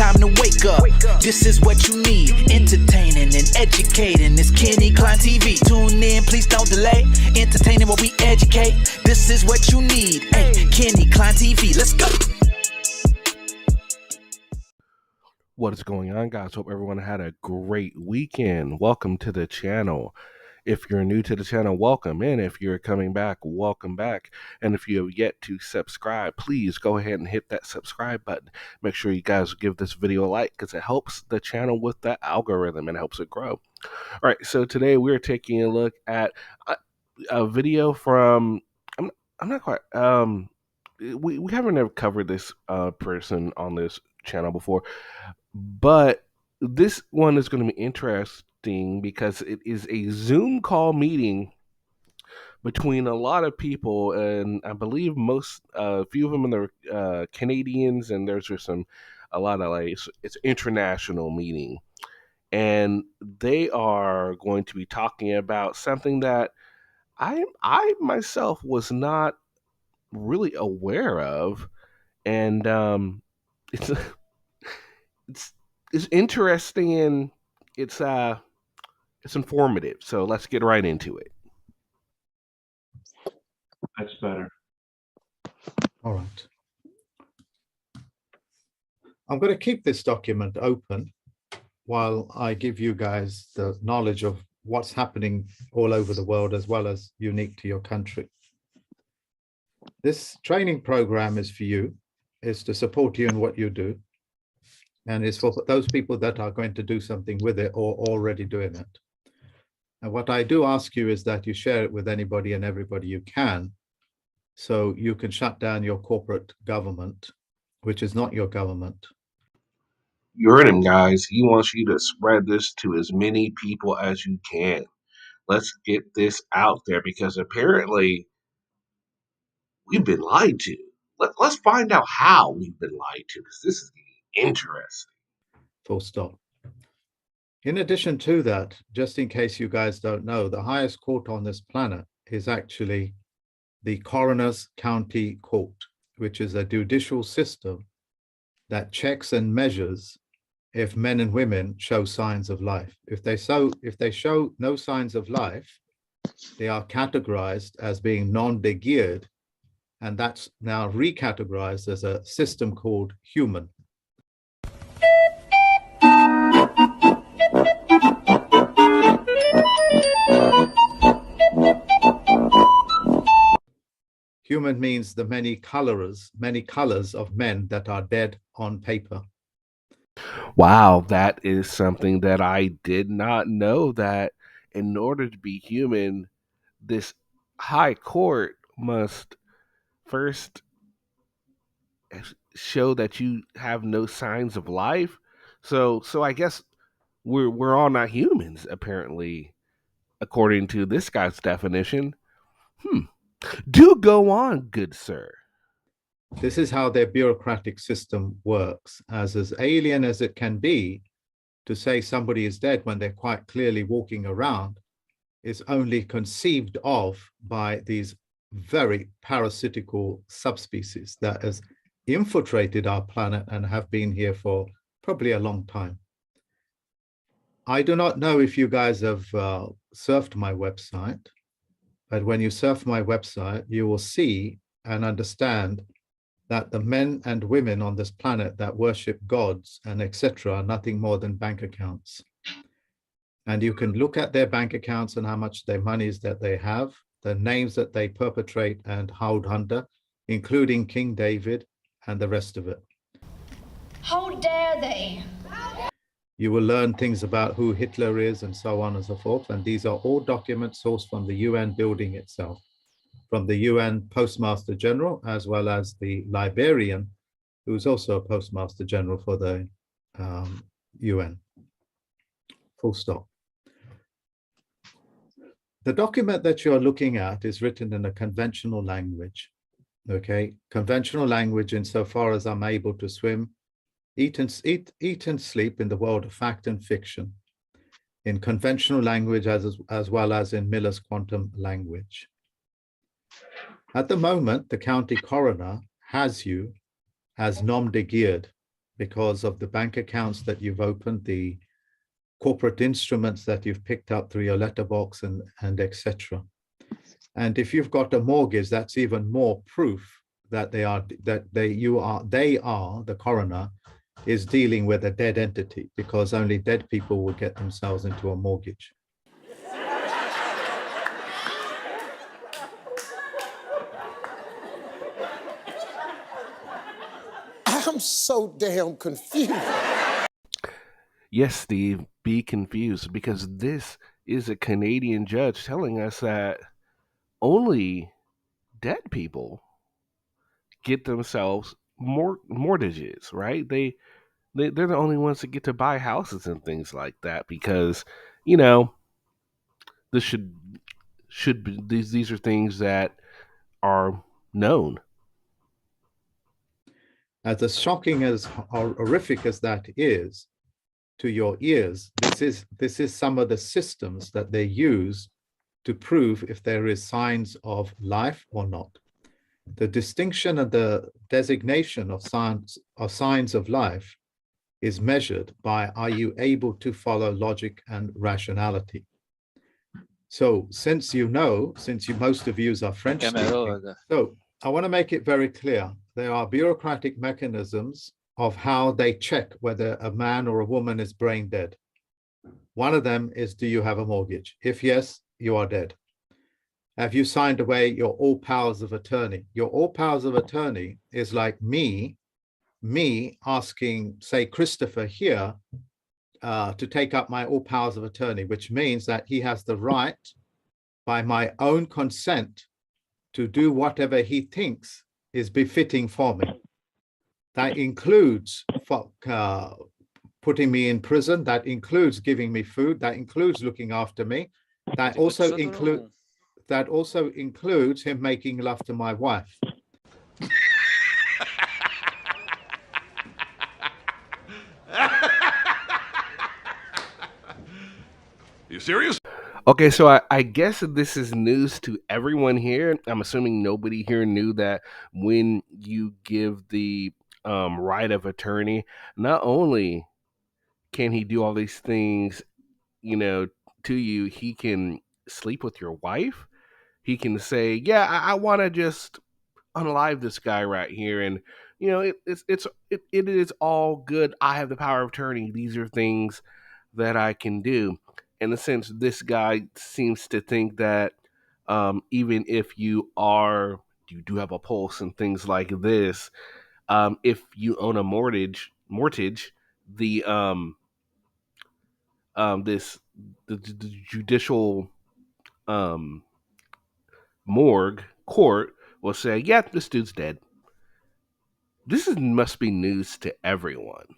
time to wake up. This is what you need, entertaining and educating. It's Kenny Klein TV. Tune in, please don't delay. Entertaining while we educate. This is what you need. Hey, Kenny Klein TV, let's go. What is going on, guys? Hope everyone had a great weekend. Welcome to the channel. If you're new to the channel, welcome. And if you're coming back, welcome back. And if you have yet to subscribe, please go ahead and hit that subscribe button. Make sure you guys give this video a like because it helps the channel with the algorithm and helps it grow. All right, so today we're taking a look at a video from, I'm not quite, we haven't ever covered this person on this channel before, but this one is going to be interesting because it is a Zoom call meeting between a lot of people, and I believe a few of them are Canadians, and there's just a lot of it's international meeting, and they are going to be talking about something that I myself was not really aware of, and it's it's interesting and it's informative. So let's get right into it. That's better. All right. I'm going to keep this document open while I give you guys the knowledge of what's happening all over the world as well as unique to your country. This training program is for you, is to support you in what you do, and it's for those people that are going to do something with it or already doing it. And what I do ask you is that you share it with anybody and everybody you can, so you can shut down your corporate government, which is not your government. You heard him, guys. He wants you to spread this to as many people as you can. Let's get this out there because apparently we've been lied to. Let's find out how we've been lied to, because this is getting interesting. Full stop. In addition to that, just in case you guys don't know, the highest court on this planet is actually the Coroner's County Court, which is a judicial system that checks and measures if men and women show signs of life. If they show no signs of life, they are categorized as being non-de-geared, and that's now recategorized as a system called human. Human means the many colors of men that are dead on paper. Wow, that is something that I did not know, that in order to be human, this high court must first show that you have no signs of life. So I guess we're all not humans, apparently, according to this guy's definition. Do go on, good sir. This is how their bureaucratic system works. As alien as it can be, to say somebody is dead when they're quite clearly walking around is only conceived of by these very parasitical subspecies that has infiltrated our planet and have been here for probably a long time. I do not know if you guys have surfed my website, but when you surf my website, you will see and understand that the men and women on this planet that worship gods and etc. are nothing more than bank accounts. And you can look at their bank accounts and how much their monies that they have, the names that they perpetrate and hold under, including King David and the rest of it. How dare they? You will learn things about who Hitler is and so on and so forth. And these are all documents sourced from the UN building itself, from the UN Postmaster General, as well as the librarian, who's also a Postmaster General for the UN. Full stop. The document that you're looking at is written in a conventional language, okay? Conventional language insofar as I'm able to swim, eat and sleep in the world of fact and fiction, in conventional language as well as in Miller's quantum language. At the moment, the county coroner has you as nom de guerre, because of the bank accounts that you've opened, the corporate instruments that you've picked up through your letterbox and etc. And if you've got a mortgage, that's even more proof that the coroner is dealing with a dead entity, because only dead people will get themselves into a mortgage. I'm so damn confused. Yes, Steve, be confused, because this is a Canadian judge telling us that only dead people get themselves mortgages, right? They're the only ones that get to buy houses and things like that, because this should be these are things that are known. As shocking as horrific as that is to your ears, this is some of the systems that they use to prove if there is signs of life or not. The distinction and the designation of signs of life is measured by, are you able to follow logic and rationality? So since most of you are French speaking, so I want to make it very clear. There are bureaucratic mechanisms of how they check whether a man or a woman is brain dead. One of them is, do you have a mortgage? If yes, you are dead. Have you signed away your all powers of attorney? Your all powers of attorney is like me asking, say, Christopher here, to take up my all powers of attorney, which means that he has the right, by my own consent, to do whatever he thinks is befitting for me. That includes putting me in prison. That includes giving me food. That includes looking after me. That also includes him making love to my wife. You serious? Okay, so I guess this is news to everyone here. I'm assuming nobody here knew that when you give the right of attorney, not only can he do all these things, to you, he can sleep with your wife. He can say, yeah, I want to just unalive this guy right here, and it is all good. I have the power of attorney. These are things that I can do. In a sense, this guy seems to think that even if you do have a pulse and things like this, if you own a mortgage, the the judicial morgue court will say, yeah, this dude's dead. Must be news to everyone.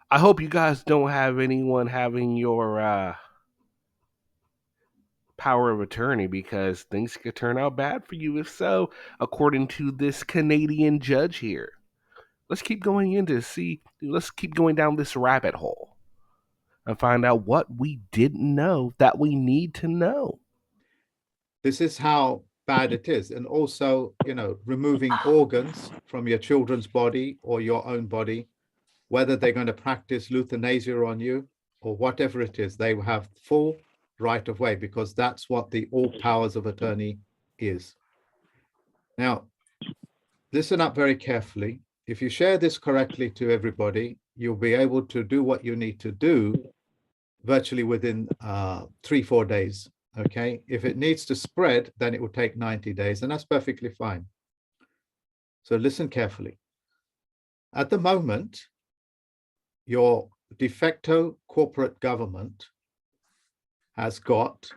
I hope you guys don't have anyone having your power of attorney, because things could turn out bad for you if so, according to this Canadian judge here. Let's keep going down this rabbit hole and find out what we didn't know that we need to know. This is how bad it is. And also, removing organs from your children's body or your own body, whether they're going to practice euthanasia on you or whatever it is, they have full right of way, because that's what the all powers of attorney is. Now, listen up very carefully. If you share this correctly to everybody, you'll be able to do what you need to do virtually within 3-4 days. Okay, if it needs to spread, then it will take 90 days, and that's perfectly fine. So listen carefully. At the moment, your de facto corporate government has got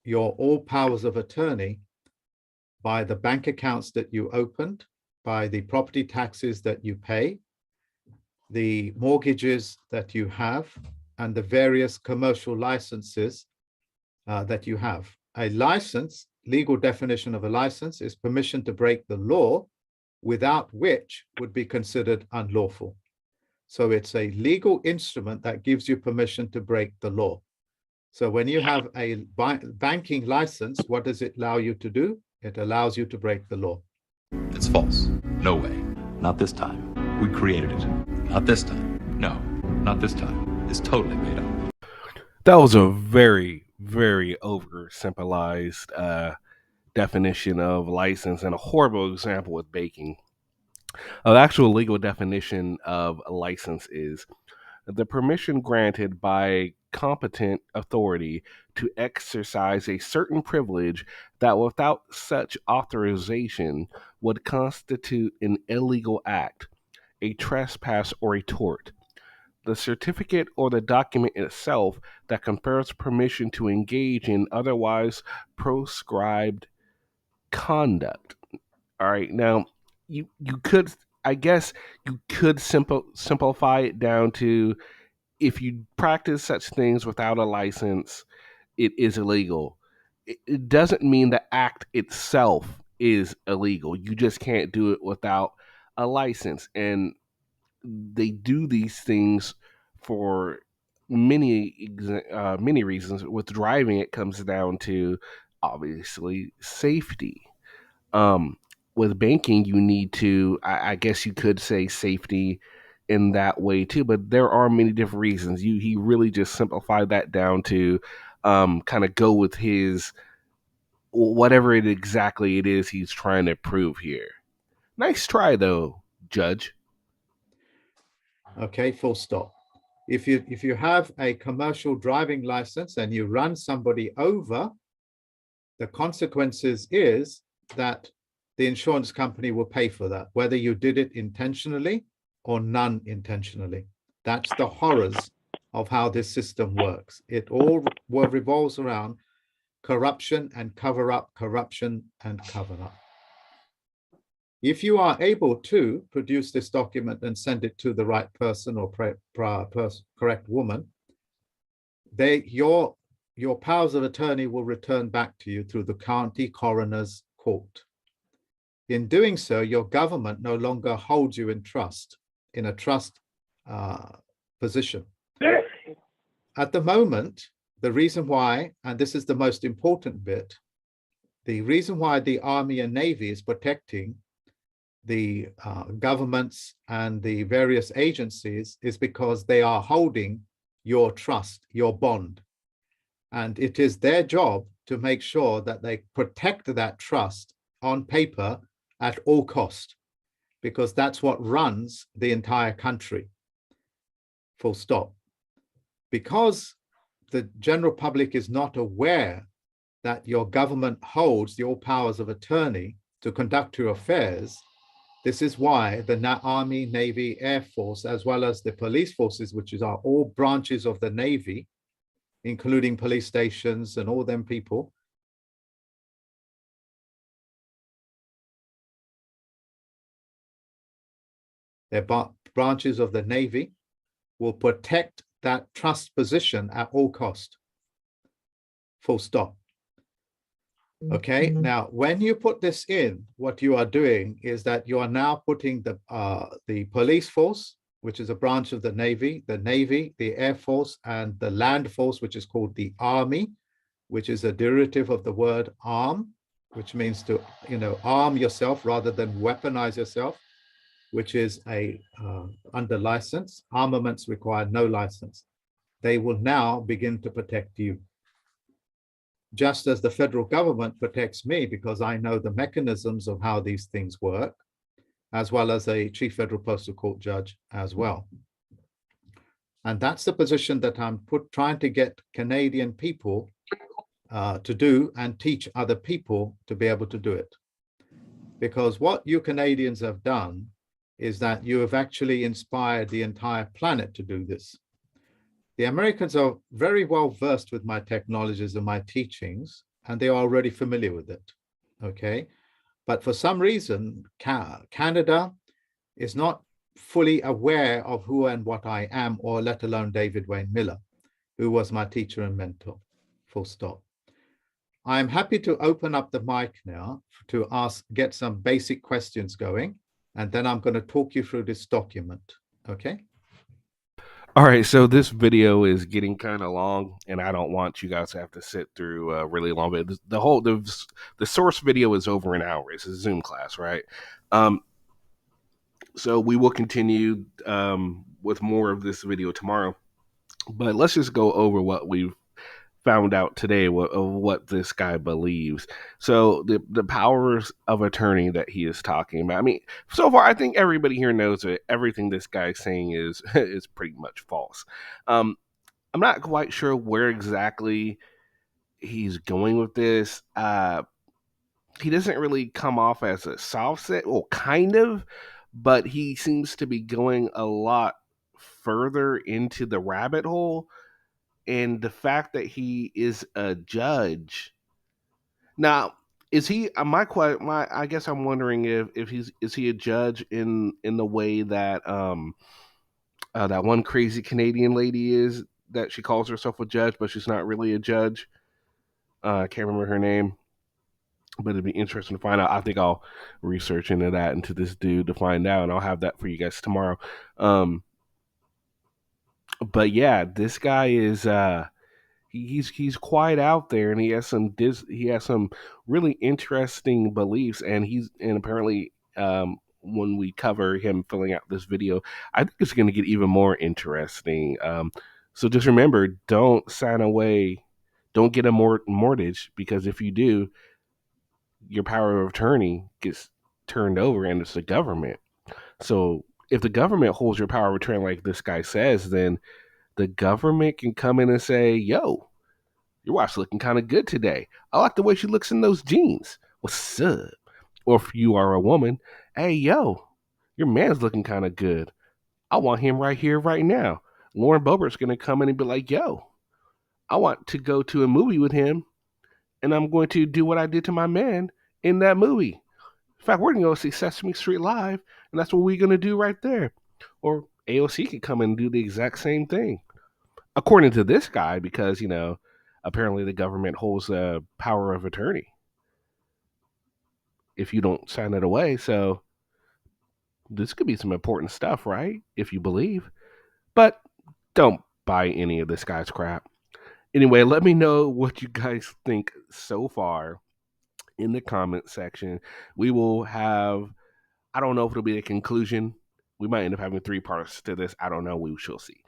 your all powers of attorney by the bank accounts that you opened, by the property taxes that you pay, the mortgages that you have, and the various commercial licenses that you have. A license, legal definition of a license, is permission to break the law, without which would be considered unlawful. So it's a legal instrument that gives you permission to break the law. So when you have a banking license, what does it allow you to do? It allows you to break the law. It's false. No way. Not this time. We created it. Not this time. No, not this time. It's totally made up. That was a very, very oversimplified definition of license and a horrible example with baking. The actual legal definition of a license is the permission granted by competent authority to exercise a certain privilege that without such authorization would constitute an illegal act, a trespass, or a tort. The certificate or the document itself that confers permission to engage in otherwise proscribed conduct. All right, now you could, I guess you could simplify it down to, if you practice such things without a license, it is illegal. It doesn't mean the act itself is illegal. You just can't do it without a license. And they do these things for many reasons. With driving, it comes down to obviously safety. Um, with banking, you need to, I guess you could say, safety in that way too. But there are many different reasons. He really just simplified that down to kind of go with his whatever it exactly it is he's trying to prove here. Nice try though, Judge. Okay, full stop. If you have a commercial driving license and you run somebody over, the consequences is that the insurance company will pay for that, whether you did it intentionally or non-intentionally. That's the horrors of how this system works. It all revolves around corruption and cover up, corruption and cover up. If you are able to produce this document and send it to the right person or correct woman, your powers of attorney will return back to you through the county coroner's court. In doing so, your government no longer holds you in trust, in a trust position. At the moment, the reason why, and this is the most important bit, the reason why the Army and Navy is protecting the governments and the various agencies is because they are holding your trust, your bond. And it is their job to make sure that they protect that trust on paper at all cost, because that's what runs the entire country. Full stop. Because the general public is not aware that your government holds the all powers of attorney to conduct your affairs, this is why the Army, Navy, Air Force, as well as the police forces, which are all branches of the Navy, including police stations and all them people, they're branches of the Navy, will protect that trust position at all cost. Full stop. Okay, now when you put this in, what you are doing is that you are now putting the police force, which is a branch of the Navy, the Air Force, and the Land Force, which is called the Army, which is a derivative of the word arm, which means to, arm yourself rather than weaponize yourself, which is under license. Armaments require no license. They will now begin to protect you. Just as the federal government protects me because I know the mechanisms of how these things work, as well as a chief federal postal court judge as well. And that's the position that I'm trying to get Canadian people to do and teach other people to be able to do it. Because what you Canadians have done is that you have actually inspired the entire planet to do this. The Americans are very well versed with my technologies and my teachings, and they are already familiar with it, okay? But for some reason, Canada is not fully aware of who and what I am, or let alone David Wayne Miller, who was my teacher and mentor, full stop. I'm happy to open up the mic now to get some basic questions going, and then I'm going to talk you through this document, okay? All right, so this video is getting kind of long, and I don't want you guys to have to sit through a really long video. The source video is over an hour. It's a Zoom class, right? So we will continue with more of this video tomorrow. But let's just go over what we've found out today of what this guy believes. So the powers of attorney that he is talking about. I mean, so far I think everybody here knows that everything this guy's saying is is pretty much false. I'm not quite sure where exactly he's going with this. He doesn't really come off as a soft set, well, kind of, but he seems to be going a lot further into the rabbit hole. And the fact that he is a judge now, is he? My I guess I'm wondering if is he a judge in the way that that one crazy Canadian lady is, that she calls herself a judge, but she's not really a judge. I can't remember her name, but it'd be interesting to find out. I think I'll research into this dude to find out, and I'll have that for you guys tomorrow. But yeah, this guy is he's quite out there, and he has some really interesting beliefs, and apparently when we cover him filling out this video, I think it's going to get even more interesting. So just remember, don't sign away, don't get a mortgage, because if you do, your power of attorney gets turned over, and it's the government. So if the government holds your power of attorney like this guy says, then the government can come in and say, yo, your wife's looking kind of good today. I like the way she looks in those jeans. What's up? Or if you are a woman, hey, yo, your man's looking kind of good. I want him right here, right now. Lauren Boebert's going to come in and be like, yo, I want to go to a movie with him, and I'm going to do what I did to my man in that movie. In fact, we're going to go see Sesame Street Live, and that's what we're going to do right there. Or AOC could come in and do the exact same thing. According to this guy, because, apparently the government holds a power of attorney if you don't sign it away. So this could be some important stuff, right? If you believe. But don't buy any of this guy's crap. Anyway, let me know what you guys think so far in the comment section. We will have, I don't know if it'll be a conclusion. We might end up having 3 parts to this. I don't know. We shall see.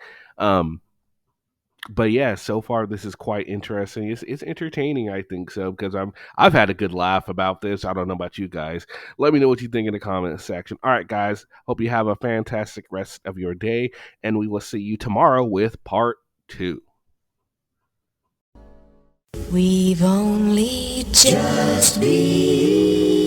But yeah, so far this is quite interesting. It's entertaining, I think so, because I've had a good laugh about this. I don't know about you guys. Let me know what you think in the comment section. All right, guys. Hope you have a fantastic rest of your day, and we will see you tomorrow with part 2. We've only just begun.